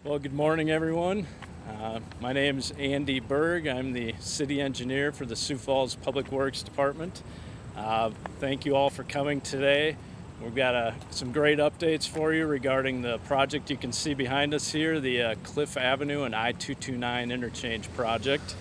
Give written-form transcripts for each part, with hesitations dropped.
Well, good morning, everyone. My name is Andy Berg. I'm the city engineer for the Sioux Falls Public Works Department. Thank you all for coming today. We've got some great updates for you regarding the project you can see behind us here, the Cliff Avenue and I-229 Interchange project.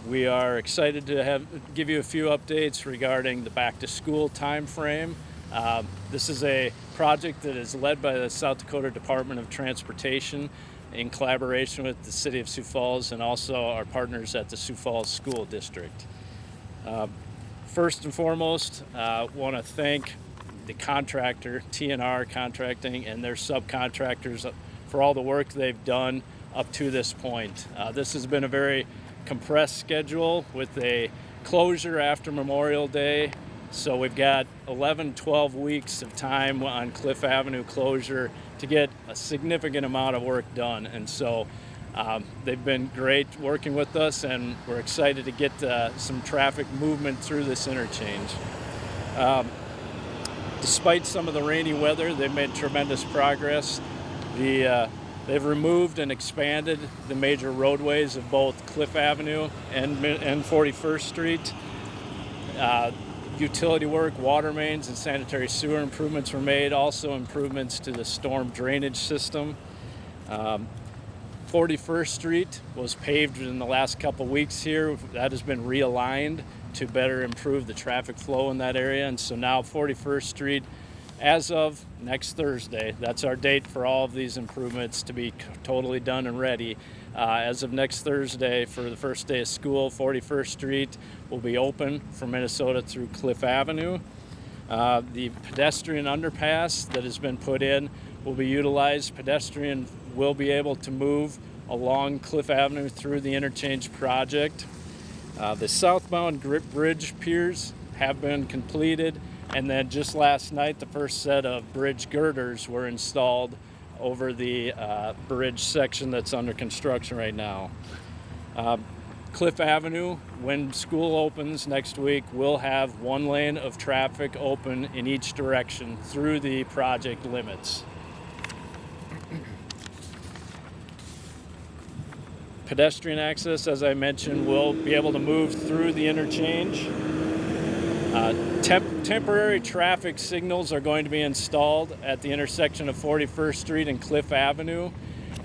We are excited to give you a few updates regarding the back-to-school time frame. This is a project that is led by the South Dakota Department of Transportation in collaboration with the City of Sioux Falls and also our partners at the Sioux Falls School District. First and foremost, I want to thank the contractor, T&R Contracting, and their subcontractors for all the work they've done up to this point. This has been a very compressed schedule with a closure after Memorial Day. So we've got 12 weeks of time on Cliff Avenue closure to get a significant amount of work done. And so they've been great working with us, and we're excited to get some traffic movement through this interchange. Despite some of the rainy weather, they've made tremendous progress. They've removed and expanded the major roadways of both Cliff Avenue and 41st Street. Utility work, water mains, and sanitary sewer improvements were made. Also improvements to the storm drainage system. 41st Street was paved in the last couple weeks here. That has been realigned to better improve the traffic flow in that area. And so now 41st Street, as of next Thursday, that's our date for all of these improvements to be totally done and ready. As of next Thursday, for the first day of school, 41st Street will be open from Minnesota through Cliff Avenue. The pedestrian underpass that has been put in will be utilized. Pedestrian will be able to move along Cliff Avenue through the interchange project. The southbound bridge piers have been completed, and then just last night, the first set of bridge girders were installed over the bridge section that's under construction right now. Cliff Avenue, when school opens next week, will have one lane of traffic open in each direction through the project limits. Pedestrian access, as I mentioned, will be able to move through the interchange. Temporary traffic signals are going to be installed at the intersection of 41st Street and Cliff Avenue.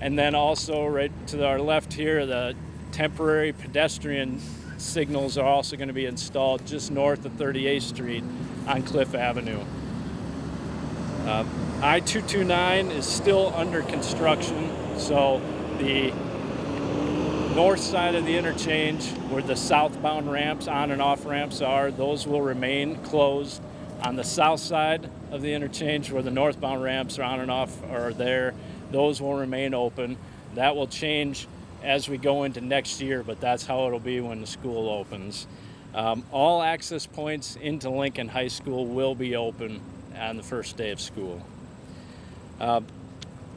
And then also right to our left here, the temporary pedestrian signals are also going to be installed just north of 38th Street on Cliff Avenue. I-229 is still under construction, so the north side of the interchange, where the southbound ramps, on and off ramps are, those will remain closed. On the south side of the interchange, where the northbound ramps are on and off are there, those will remain open. That will change as we go into next year, but that's how it'll be when the school opens. All access points into Lincoln High School will be open on the first day of school.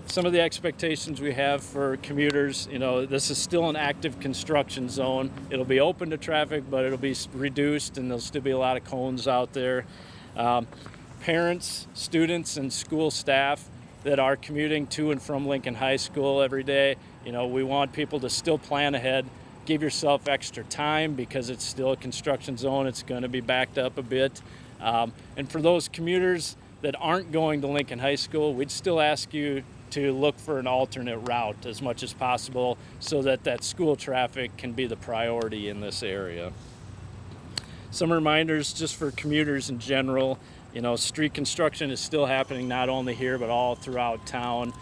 Some of the expectations we have for commuters, this is still an active construction zone. It'll be open to traffic, but it'll be reduced, and there'll still be a lot of cones out there. Parents, students, and school staff that are commuting to and from Lincoln High School every day, we want people to still plan ahead. Give yourself extra time because it's still a construction zone. It's going to be backed up a bit. And for those commuters that aren't going to Lincoln High School, we'd still ask you to look for an alternate route as much as possible so that school traffic can be the priority in this area. Some reminders just for commuters in general, street construction is still happening not only here but all throughout town.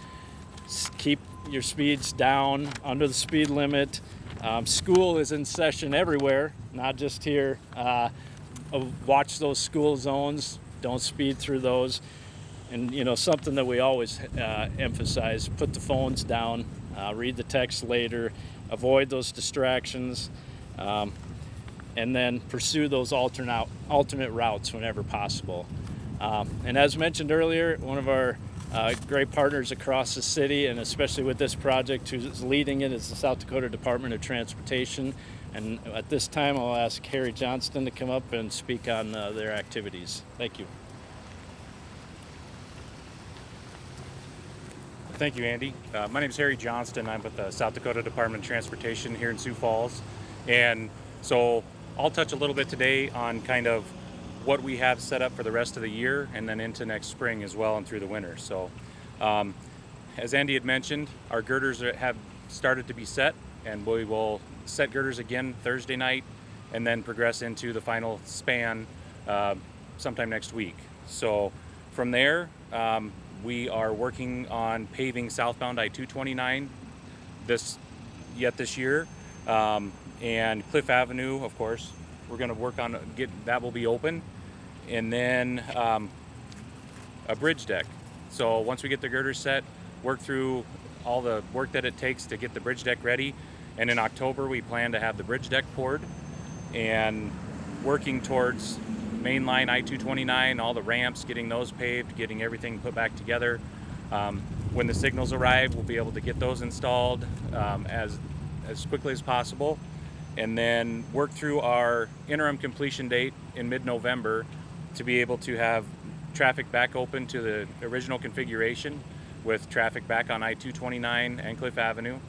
Keep your speeds down, under the speed limit. School is in session everywhere, not just here. Watch those school zones, don't speed through those. And something that we always emphasize, put the phones down, read the text later, avoid those distractions, and then pursue those alternate routes whenever possible. And as mentioned earlier, one of our great partners across the city, and especially with this project, who's leading it, is the South Dakota Department of Transportation. And at this time, I'll ask Harry Johnston to come up and speak on their activities. Thank you. Thank you, Andy. My name is Harry Johnston. I'm with the South Dakota Department of Transportation here in Sioux Falls. And so I'll touch a little bit today on kind of what we have set up for the rest of the year and then into next spring as well and through the winter. So as Andy had mentioned, our girders have started to be set, and we will set girders again Thursday night and then progress into the final span sometime next week. So from there, we are working on paving southbound I-229 this year, and Cliff Avenue, of course, we're going to work on that will be open, and then a bridge deck. So once we get the girders set, work through all the work that it takes to get the bridge deck ready, and in October we plan to have the bridge deck poured and working towards mainline I-229, all the ramps, getting those paved, getting everything put back together. When the signals arrive, we'll be able to get those installed as quickly as possible, and then work through our interim completion date in mid-November to be able to have traffic back open to the original configuration with traffic back on I-229 and Cliff Avenue.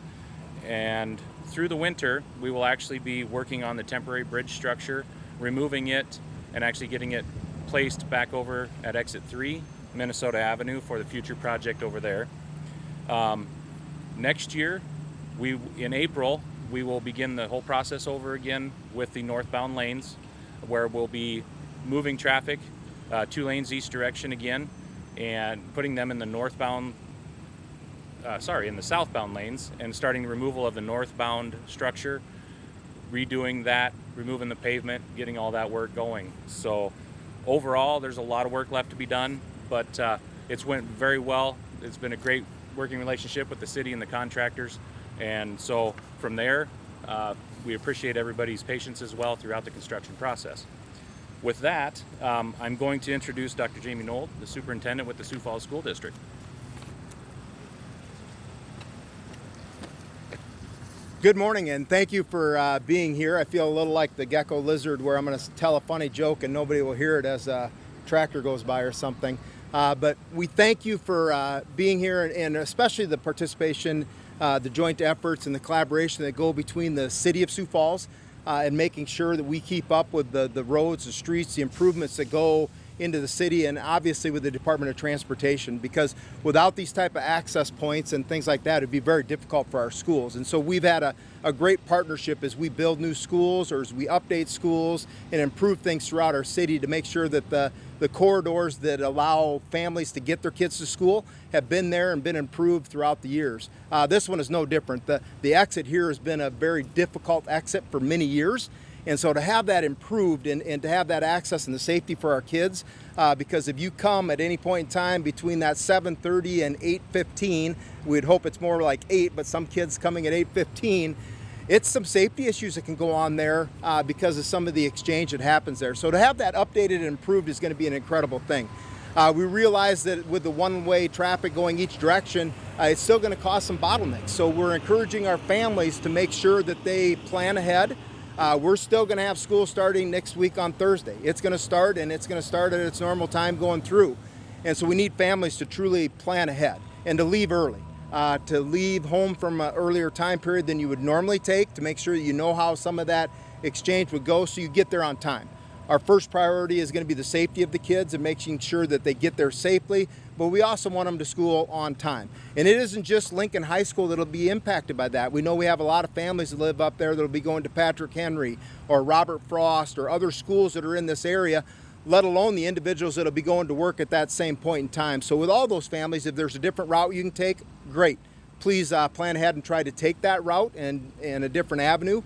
And through the winter, we will actually be working on the temporary bridge structure, removing it, and actually getting it placed back over at exit 3, Minnesota Avenue, for the future project over there. Next year, in April, we will begin the whole process over again with the northbound lanes, where we'll be moving traffic 2 lanes each direction again and putting them in the in the southbound lanes, and starting the removal of the northbound structure, redoing that, removing the pavement, getting all that work going. So overall, there's a lot of work left to be done, but it's went very well. It's been a great working relationship with the city and the contractors, and so from there, we appreciate everybody's patience as well throughout the construction process. With that, I'm going to introduce Dr. Jamie Nold, the superintendent with the Sioux Falls School District. Good morning, and thank you for being here. I feel a little like the gecko lizard, where I'm going to tell a funny joke and nobody will hear it as a tractor goes by or something. But we thank you for being here, and especially the participation, the joint efforts and the collaboration that go between the City of Sioux Falls and making sure that we keep up with the roads, the streets, the improvements that go into the city, and obviously with the Department of Transportation, because without these type of access points and things like that, it'd be very difficult for our schools. And so we've had a great partnership as we build new schools or as we update schools and improve things throughout our city to make sure that the corridors that allow families to get their kids to school have been there and been improved throughout the years. This one is no different. The exit here has been a very difficult exit for many years. And so to have that improved and to have that access and the safety for our kids, because if you come at any point in time between that 7:30 and 8:15, we'd hope it's more like 8, but some kids coming at 8:15, it's some safety issues that can go on there because of some of the exchange that happens there. So to have that updated and improved is going to be an incredible thing. We realize that with the one-way traffic going each direction, it's still going to cause some bottlenecks. So we're encouraging our families to make sure that they plan ahead. We're still going to have school starting next week on Thursday. It's going to start, and it's going to start at its normal time going through. And so we need families to truly plan ahead and to leave early, to leave home from an earlier time period than you would normally take, to make sure that you know how some of that exchange would go so you get there on time. Our first priority is going to be the safety of the kids and making sure that they get there safely, but we also want them to school on time. And it isn't just Lincoln High School that'll be impacted by that. We know we have a lot of families that live up there that'll be going to Patrick Henry or Robert Frost or other schools that are in this area, let alone the individuals that'll be going to work at that same point in time. So with all those families, if there's a different route you can take, great. Please plan ahead and try to take that route and a different avenue.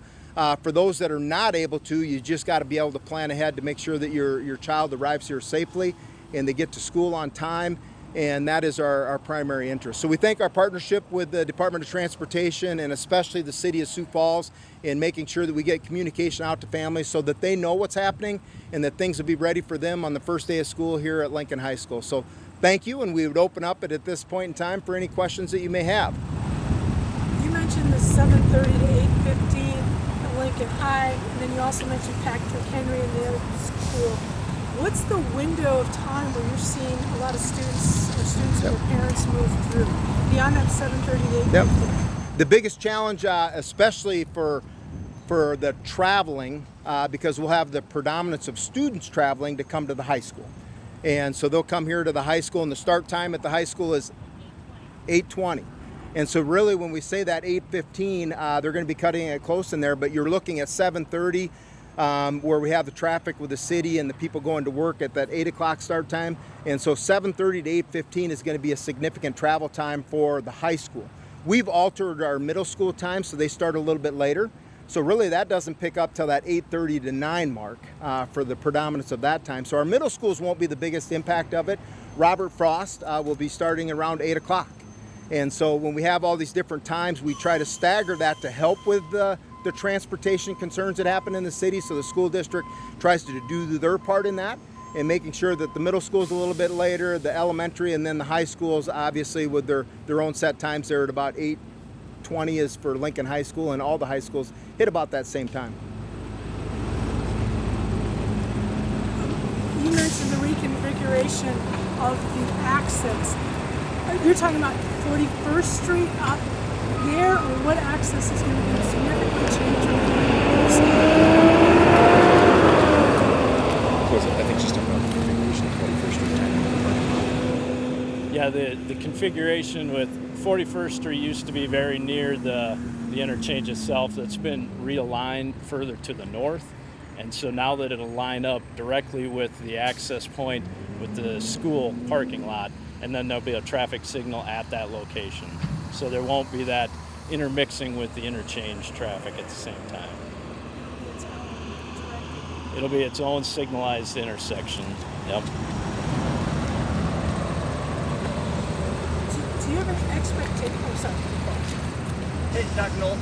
For those that are not able to, you just got to be able to plan ahead to make sure that your child arrives here safely and they get to school on time, and that is our primary interest. So we thank our partnership with the Department of Transportation and especially the City of Sioux Falls in making sure that we get communication out to families so that they know what's happening and that things will be ready for them on the first day of school here at Lincoln High School. So thank you, and we would open up it at this point in time for any questions that you may have. You mentioned the 7:30 to 8:15 at Lincoln High, and then you also mentioned Patrick Henry and the other school. What's the window of time where you're seeing a lot of students or students and their parents move through beyond that 7:30 to 8:15? Yep. The biggest challenge, especially for the traveling, because we'll have the predominance of students traveling to come to the high school. And so they'll come here to the high school, and the start time at the high school is 8:20. And so really when we say that 8:15, they're going to be cutting it close in there, but you're looking at 7:30, where we have the traffic with the city and the people going to work at that 8 o'clock start time. And so 7:30 to 8:15 is going to be a significant travel time for the high school. We've altered our middle school time so they start a little bit later. So really that doesn't pick up till that 8:30 to 9 mark for the predominance of that time. So our middle schools won't be the biggest impact of it. Robert Frost will be starting around 8 o'clock. And so when we have all these different times, we try to stagger that to help with the transportation concerns that happen in the city. So the school district tries to do their part in that and making sure that the middle school is a little bit later, the elementary, and then the high schools obviously with their own set times. They're at about 8:20 is for Lincoln High School, and all the high schools hit about that same time. You mentioned the reconfiguration of the access. You're talking about 41st Street up there, or what access is going to be significantly changed? I think she's talking about the configuration of 41st Street. Yeah, the configuration with 41st Street used to be very near the interchange itself. That's been realigned further to the north. And so now that it'll line up directly with the access point with the school parking lot, and then there'll be a traffic signal at that location. So there won't be that intermixing with the interchange traffic at the same time. It'll be its own signalized intersection. Yep. Do you have an expectation? Oh, sorry. Hey, Dr. Knoll.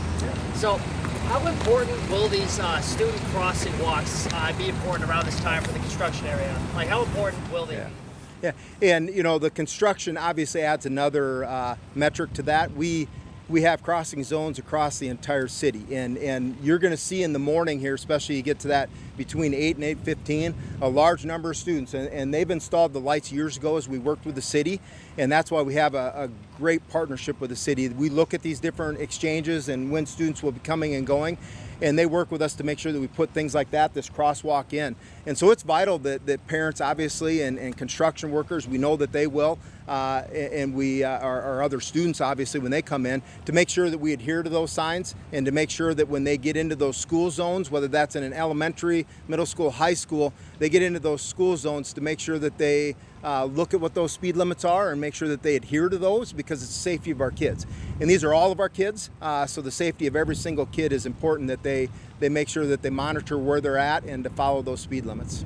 So, how important will these student crossing walks be important around this time for the construction area? Like, how important will they be? Yeah, and you know, the construction obviously adds another metric to that. We have crossing zones across the entire city, and you're going to see in the morning here, especially you get to that between 8 and 8:15, a large number of students, and they've installed the lights years ago as we worked with the city, and that's why we have a great partnership with the city. We look at these different exchanges and when students will be coming and going, and they work with us to make sure that we put things like that, this crosswalk in. And so it's vital that parents obviously and construction workers, we know that they will, and we our other students obviously when they come in, to make sure that we adhere to those signs and to make sure that when they get into those school zones, whether that's in an elementary, middle school, high school, they get into those school zones to make sure that they look at what those speed limits are and make sure that they adhere to those, because it's the safety of our kids. And these are all of our kids, so the safety of every single kid is important, that they make sure that they monitor where they're at and to follow those speed limits.